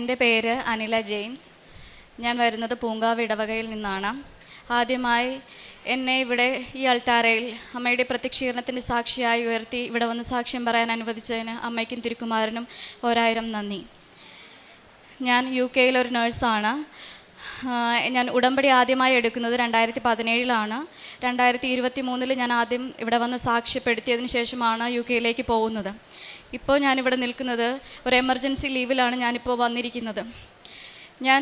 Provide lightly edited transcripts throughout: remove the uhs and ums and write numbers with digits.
എൻ്റെ പേര് അനില ജെയിംസ്. ഞാൻ വരുന്നത് പൂങ്കാവ് ഇടവകയിൽ നിന്നാണ്. ആദ്യമായി എന്നെ ഇവിടെ ഈ അൾത്താരയിൽ അമ്മയുടെ പ്രത്യക്ഷീകരണത്തിൻ്റെ സാക്ഷിയായി ഉയർത്തി ഇവിടെ വന്ന് സാക്ഷ്യം പറയാൻ അനുവദിച്ചതിന് അമ്മയ്ക്കും തിരുക്കുമാരനും 1000 നന്ദി. ഞാൻ UK ഒരു നേഴ്സാണ്. ഞാൻ ഉടമ്പടി ആദ്യമായി എടുക്കുന്നത് 2017 2023 ഞാൻ ആദ്യം ഇവിടെ വന്ന് സാക്ഷ്യപ്പെടുത്തിയതിന് ശേഷമാണ് UK പോകുന്നത്. ഇപ്പോൾ ഞാനിവിടെ നിൽക്കുന്നത് ഒരു എമർജൻസി ലീവിലാണ് ഞാനിപ്പോൾ വന്നിരിക്കുന്നത്. ഞാൻ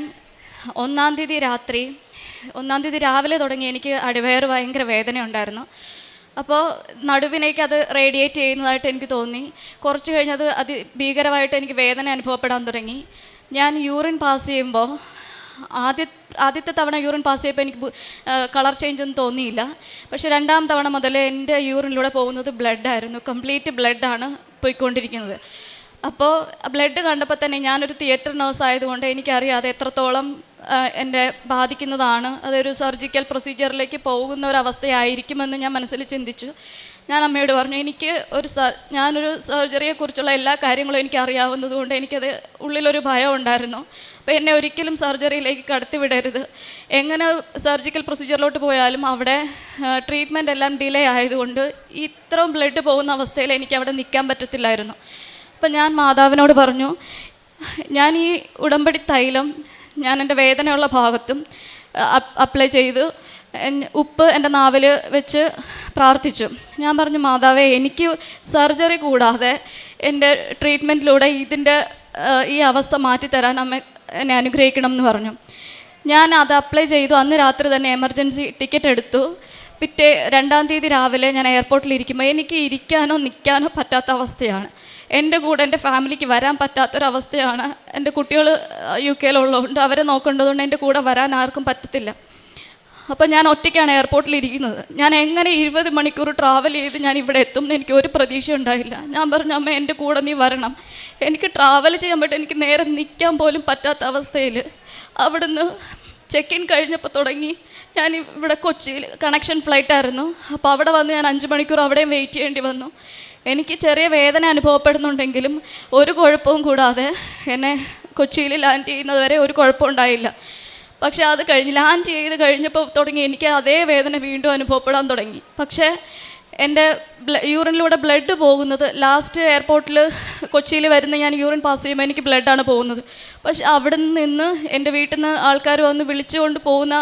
1-ാം തീയതി രാവിലെ തുടങ്ങി എനിക്ക് അടിവയറ് ഭയങ്കര വേദന ഉണ്ടായിരുന്നു. അപ്പോൾ നടുവിനേക്ക് അത് റേഡിയേറ്റ് ചെയ്യുന്നതായിട്ട് എനിക്ക് തോന്നി. കുറച്ച് കഴിഞ്ഞത് ഭീകരമായിട്ട് എനിക്ക് വേദന അനുഭവപ്പെടാൻ തുടങ്ങി. ഞാൻ യൂറിൻ പാസ് ചെയ്യുമ്പോൾ ആദ്യത്തെ തവണ യൂറിൻ പാസ് ചെയ്യപ്പോൾ എനിക്ക് കളർ ചേഞ്ച് ഒന്നും തോന്നിയില്ല. പക്ഷേ 2-ാം തവണ മുതൽ എൻ്റെ യൂറിനിലൂടെ പോകുന്നത് ബ്ലഡായിരുന്നു. കംപ്ലീറ്റ് ബ്ലഡാണ് പോയിക്കൊണ്ടിരിക്കുന്നത്. അപ്പോൾ ബ്ലഡ് കണ്ടപ്പോൾ തന്നെ ഞാനൊരു തിയേറ്റർ നേഴ്സ് ആയതുകൊണ്ട് എനിക്കറിയാം അത് എത്രത്തോളം എന്നെ ബാധിക്കുന്നതാണ്. അതൊരു സർജിക്കൽ പ്രൊസീജിയറിലേക്ക് പോകുന്ന ഒരവസ്ഥയായിരിക്കുമെന്ന് ഞാൻ മനസ്സിൽ ചിന്തിച്ചു. ഞാൻ അമ്മയോട് പറഞ്ഞു, ഞാനൊരു സർജറിയെക്കുറിച്ചുള്ള എല്ലാ കാര്യങ്ങളും എനിക്ക് അറിയാവുന്നതുകൊണ്ട് എനിക്കത് ഉള്ളിലൊരു ഭയം ഉണ്ടായിരുന്നു. അപ്പോൾ എന്നെ ഒരിക്കലും സർജറിയിലേക്ക് കടത്തിവിടരുത്. എങ്ങനെ സർജിക്കൽ പ്രൊസീജിയറിലോട്ട് പോയാലും അവിടെ ട്രീറ്റ്മെൻറ്റ് എല്ലാം ഡിലേ ആയതുകൊണ്ട് ഇത്രയും ബ്ലഡ് പോകുന്ന അവസ്ഥയിൽ എനിക്ക് അവിടെ നിൽക്കാൻ പറ്റത്തില്ലായിരുന്നു. അപ്പം ഞാൻ മാതാവിനോട് പറഞ്ഞു, ഞാൻ ഈ ഉടമ്പടി തൈലം ഞാൻ എൻ്റെ വേദനയുള്ള ഭാഗത്തും അപ്ലൈ ചെയ്തു ഉപ്പ് എൻ്റെ നാവിൽ വെച്ച് പ്രാർത്ഥിച്ചു. ഞാൻ പറഞ്ഞു, മാതാവേ, എനിക്ക് സർജറി കൂടാതെ എൻ്റെ ട്രീറ്റ്മെൻറ്റിലൂടെ ഈ അവസ്ഥ മാറ്റിത്തരാൻ അമ്മ എന്നെ അനുഗ്രഹിക്കണം എന്ന് പറഞ്ഞു. ഞാൻ അത് അപ്ലൈ ചെയ്തു. അന്ന് രാത്രി തന്നെ എമർജൻസി ടിക്കറ്റ് എടുത്തു. 2-ാം തീയതി രാവിലെ ഞാൻ എയർപോർട്ടിലിരിക്കുമ്പോൾ എനിക്ക് ഇരിക്കാനോ നിൽക്കാനോ പറ്റാത്ത അവസ്ഥയാണ്. എൻ്റെ കൂടെ എൻ്റെ ഫാമിലിക്ക് വരാൻ പറ്റാത്തൊരവസ്ഥയാണ്. എൻ്റെ കുട്ടികൾ UK ഉള്ളതുകൊണ്ട് അവരെ നോക്കേണ്ടതുകൊണ്ട് എൻ്റെ കൂടെ വരാൻ ആർക്കും പറ്റത്തില്ല. അപ്പോൾ ഞാൻ ഒറ്റയ്ക്കാണ് എയർപോർട്ടിലിരിക്കുന്നത്. ഞാൻ എങ്ങനെ 20 മണിക്കൂർ ട്രാവൽ ചെയ്ത് ഞാൻ ഇവിടെ എത്തും എന്ന് എനിക്ക് ഒരു പ്രതീക്ഷ ഉണ്ടായില്ല. ഞാൻ പറഞ്ഞു, അമ്മ എൻ്റെ കൂടെ നീ വരണം. എനിക്ക് ട്രാവൽ ചെയ്യാൻ പറ്റും. എനിക്ക് നേരെ നിൽക്കാൻ പോലും പറ്റാത്ത അവസ്ഥയിൽ അവിടുന്ന് ചെക്ക് ഇൻ കഴിഞ്ഞപ്പോൾ തുടങ്ങി. ഞാൻ ഇവിടെ കൊച്ചിയിൽ കണക്ഷൻ ഫ്ലൈറ്റായിരുന്നു. അപ്പോൾ അവിടെ വന്ന് ഞാൻ 5 മണിക്കൂർ അവിടെയും വെയിറ്റ് ചെയ്യേണ്ടി വന്നു. എനിക്ക് ചെറിയ വേദന അനുഭവപ്പെടുന്നുണ്ടെങ്കിലും ഒരു കുഴപ്പവും കൂടാതെ എന്നെ കൊച്ചിയിൽ ലാൻഡ് ചെയ്യുന്നത് വരെ ഒരു കുഴപ്പമുണ്ടായില്ല. പക്ഷേ അത് ലാൻഡ് ചെയ്ത് കഴിഞ്ഞപ്പോൾ തുടങ്ങി എനിക്ക് അതേ വേദന വീണ്ടും അനുഭവപ്പെടാൻ തുടങ്ങി. പക്ഷേ എൻ്റെ യൂറിനിലൂടെ ബ്ലഡ് പോകുന്നത് ലാസ്റ്റ് എയർപോർട്ടിൽ കൊച്ചിയിൽ വരുന്ന ഞാൻ യൂറിൻ പാസ് ചെയ്യുമ്പോൾ എനിക്ക് ബ്ലഡാണ് പോകുന്നത്. പക്ഷെ അവിടെ നിന്ന് എൻ്റെ വീട്ടിൽ നിന്ന് ആൾക്കാർ വന്ന് വിളിച്ചുകൊണ്ട് പോകുന്ന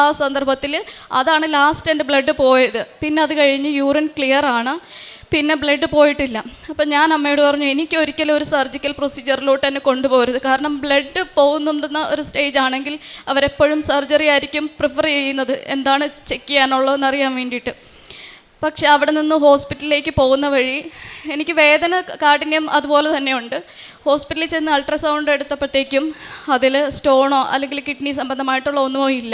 ആ സന്ദർഭത്തിൽ അതാണ് ലാസ്റ്റ് എൻ്റെ ബ്ലഡ് പോയത്. പിന്നെ അത് കഴിഞ്ഞ് യൂറിൻ ക്ലിയർ ആണ്, പിന്നെ ബ്ലഡ് പോയിട്ടില്ല. അപ്പം ഞാൻ അമ്മയോട് പറഞ്ഞു, എനിക്ക് ഒരിക്കലും ഒരു സർജിക്കൽ പ്രൊസീജിയറിലോട്ട് എന്നെ കൊണ്ടുപോകരുത്. കാരണം ബ്ലഡ് പോകുന്നുണ്ടെന്ന ഒരു സ്റ്റേജ് ആണെങ്കിൽ അവരെപ്പോഴും സർജറി ആയിരിക്കും പ്രിഫർ ചെയ്യുന്നത്, എന്താണ് ചെക്ക് ചെയ്യാനുള്ളതെന്ന് അറിയാൻ വേണ്ടിയിട്ട്. പക്ഷെ അവിടെ നിന്ന് ഹോസ്പിറ്റലിലേക്ക് പോകുന്ന വഴി എനിക്ക് വേദന കാഠിന്യം അതുപോലെ തന്നെയുണ്ട്. ഹോസ്പിറ്റലിൽ ചെന്ന് അൾട്രാസൗണ്ട് എടുത്തപ്പോഴത്തേക്കും അതിൽ സ്റ്റോണോ അല്ലെങ്കിൽ കിഡ്നി സംബന്ധമായിട്ടുള്ള ഒന്നുമോ ഇല്ല.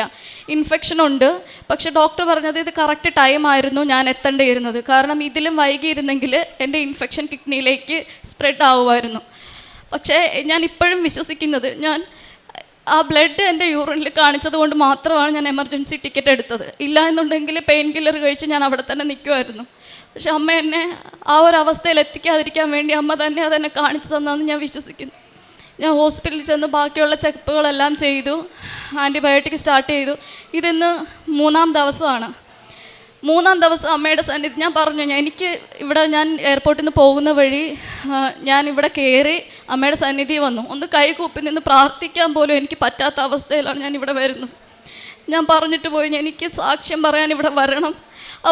ഇൻഫെക്ഷനുണ്ട്. പക്ഷെ ഡോക്ടർ പറഞ്ഞത് ഇത് കറക്റ്റ് ടൈമായിരുന്നു ഞാൻ എത്തേണ്ടിയിരുന്നത്. കാരണം ഇതിലും വൈകിയിരുന്നെങ്കിൽ എൻ്റെ ഇൻഫെക്ഷൻ കിഡ്നിയിലേക്ക് സ്പ്രെഡ് ആവുമായിരുന്നു. പക്ഷേ ഞാൻ ഇപ്പോഴും വിശ്വസിക്കുന്നത് ആ ബ്ലഡ് എൻ്റെ യൂറിനിൽ കാണിച്ചത് കൊണ്ട് മാത്രമാണ് ഞാൻ എമർജൻസി ടിക്കറ്റ് എടുത്തത്. ഇല്ല എന്നുണ്ടെങ്കിൽ പെയിൻ കില്ലർ കഴിച്ച് ഞാൻ അവിടെ തന്നെ നിൽക്കുമായിരുന്നു. പക്ഷെ അമ്മ എന്നെ ആ ഒരു അവസ്ഥയിൽ എത്തിക്കാതിരിക്കാൻ വേണ്ടി അമ്മ തന്നെ അതെന്നെ കാണിച്ചു തന്നെന്ന് ഞാൻ വിശ്വസിക്കുന്നു. ഞാൻ ഹോസ്പിറ്റലിൽ ചെന്ന് ബാക്കിയുള്ള ചെക്കപ്പുകളെല്ലാം ചെയ്തു, ആൻറ്റിബയോട്ടിക് സ്റ്റാർട്ട് ചെയ്തു. ഇതിന്ന് 3-ാം ദിവസമാണ്. 3-ാം ദിവസം അമ്മയുടെ സന്നിധി ഞാൻ പറഞ്ഞു, ഞാൻ എയർപോർട്ടിൽ നിന്ന് പോകുന്ന വഴി ഞാൻ ഇവിടെ കയറി അമ്മയുടെ സന്നിധി വന്നു. ഒന്ന് കൈകൂപ്പി നിന്ന് പ്രാർത്ഥിക്കാൻ പോലും എനിക്ക് പറ്റാത്ത അവസ്ഥയിലാണ് ഞാൻ ഇവിടെ വരുന്നത്. ഞാൻ പറഞ്ഞിട്ട് പോയി, എനിക്ക് സാക്ഷ്യം പറയാൻ ഇവിടെ വരണം.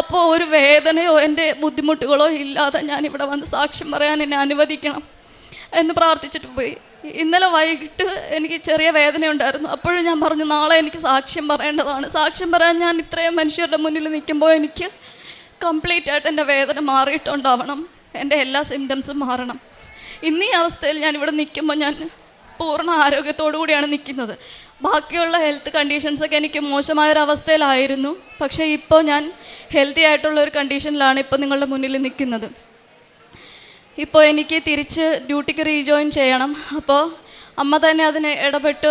അപ്പോൾ ഒരു വേദനയോ എൻ്റെ ബുദ്ധിമുട്ടുകളോ ഇല്ലാതെ ഞാനിവിടെ വന്ന് സാക്ഷ്യം പറയാൻ എന്നെ അനുവദിക്കണം എന്ന് പ്രാർത്ഥിച്ചിട്ട് പോയി. ഇന്നലെ വൈകിട്ട് എനിക്ക് ചെറിയ വേദനയുണ്ടായിരുന്നു. അപ്പോഴും ഞാൻ പറഞ്ഞു, നാളെ എനിക്ക് സാക്ഷ്യം പറയേണ്ടതാണ്. സാക്ഷ്യം പറയാൻ ഞാൻ ഇത്രയും മനുഷ്യരുടെ മുന്നിൽ നിൽക്കുമ്പോൾ എനിക്ക് കംപ്ലീറ്റ് ആയിട്ട് എൻ്റെ വേദന മാറിയിട്ടുണ്ടാവണം, എൻ്റെ എല്ലാ സിംറ്റംസും മാറണം. ഇന്നീ അവസ്ഥയിൽ ഞാനിവിടെ നിൽക്കുമ്പോൾ ഞാൻ പൂർണ്ണ ആരോഗ്യത്തോടു കൂടിയാണ് നിൽക്കുന്നത്. ബാക്കിയുള്ള ഹെൽത്ത് കണ്ടീഷൻസൊക്കെ എനിക്ക് മോശമായൊരവസ്ഥയിലായിരുന്നു. പക്ഷേ ഇപ്പോൾ ഞാൻ ഹെൽത്തി ആയിട്ടുള്ളൊരു കണ്ടീഷനിലാണ് ഇപ്പോൾ നിങ്ങളുടെ മുന്നിൽ നിൽക്കുന്നത്. ഇപ്പോൾ എനിക്ക് തിരിച്ച് ഡ്യൂട്ടിക്ക് റീജോയിൻ ചെയ്യണം. അപ്പോൾ അമ്മ തന്നെ അതിന് ഇടപെട്ട്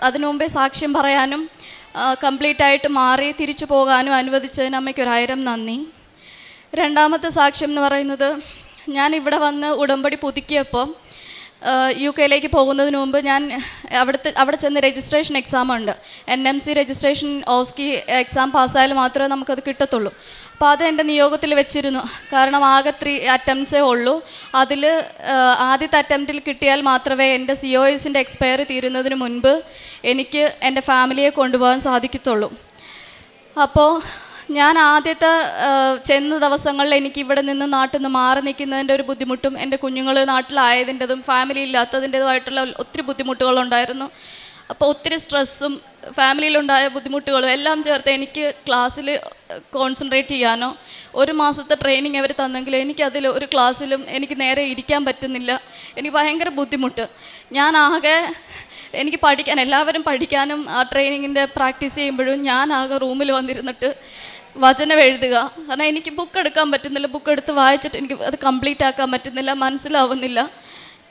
അതിനു മുമ്പേ സാക്ഷ്യം പറയാനും കംപ്ലീറ്റ് ആയിട്ട് മാറി തിരിച്ചു പോകാനും അനുവദിച്ചതിന് അമ്മയ്ക്ക് 1000 നന്ദി. 2-ാമത്തെ സാക്ഷ്യം എന്ന് പറയുന്നത്, ഞാൻ ഇവിടെ വന്ന് ഉടമ്പടി പുതുക്കിയപ്പോൾ യു കെയിലേക്ക് പോകുന്നതിന് മുമ്പ് ഞാൻ അവിടെ ചെന്ന് രജിസ്ട്രേഷൻ എക്സാം ഉണ്ട്. NMC രജിസ്ട്രേഷൻ ഓസ്കി എക്സാം പാസ്സായാൽ മാത്രമേ നമുക്കത് കിട്ടത്തുള്ളൂ. അപ്പോൾ അത് എൻ്റെ നിയോഗത്തിൽ വെച്ചിരുന്നു. കാരണം ആകെ 3 അറ്റംപ്റ്റ്സേ ഉള്ളൂ. അതിൽ ആദ്യത്തെ അറ്റംപ്റ്റിൽ കിട്ടിയാൽ മാത്രമേ എൻ്റെ COSൻ്റെ എക്സ്പയറി തീരുന്നതിന് മുൻപ് എനിക്ക് എൻ്റെ ഫാമിലിയെ കൊണ്ടുപോകാൻ സാധിക്കത്തുള്ളൂ. അപ്പോൾ ഞാൻ ആദ്യത്തെ ചെന്ന ദിവസങ്ങളിൽ എനിക്ക് ഇവിടെ നിന്ന് നാട്ടിൽ നിന്ന് മാറി നിൽക്കുന്നതിൻ്റെ ഒരു ബുദ്ധിമുട്ടും എൻ്റെ കുഞ്ഞുങ്ങൾ നാട്ടിലായതിൻ്റെതും ഫാമിലി ഇല്ലാത്തതിൻ്റെതുമായിട്ടുള്ള ഒത്തിരി ബുദ്ധിമുട്ടുകളുണ്ടായിരുന്നു. അപ്പോൾ ഒത്തിരി സ്ട്രെസ്സും ഫാമിലിയിലുണ്ടായ ബുദ്ധിമുട്ടുകളും എല്ലാം ചേർത്ത് എനിക്ക് ക്ലാസ്സിൽ കോൺസെൻട്രേറ്റ് ചെയ്യാനോ, ഒരു മാസത്തെ ട്രെയിനിങ് അവർ തന്നെങ്കിലും എനിക്കതിൽ ഒരു ക്ലാസ്സിലും എനിക്ക് നേരെ ഇരിക്കാൻ പറ്റുന്നില്ല. എനിക്ക് ഭയങ്കര ബുദ്ധിമുട്ട്. എനിക്ക് പഠിക്കാൻ, എല്ലാവരും പഠിക്കാനും ആ ട്രെയിനിങ്ങിൻ്റെ പ്രാക്ടീസ് ചെയ്യുമ്പോഴും ഞാൻ ആകെ റൂമിൽ വന്നിരുന്നിട്ട് വചനം എഴുതുക. കാരണം എനിക്ക് ബുക്ക് എടുക്കാൻ പറ്റുന്നില്ല. ബുക്ക് എടുത്ത് വായിച്ചിട്ട് എനിക്ക് അത് കംപ്ലീറ്റ് ആക്കാൻ പറ്റുന്നില്ല, മനസ്സിലാവുന്നില്ല.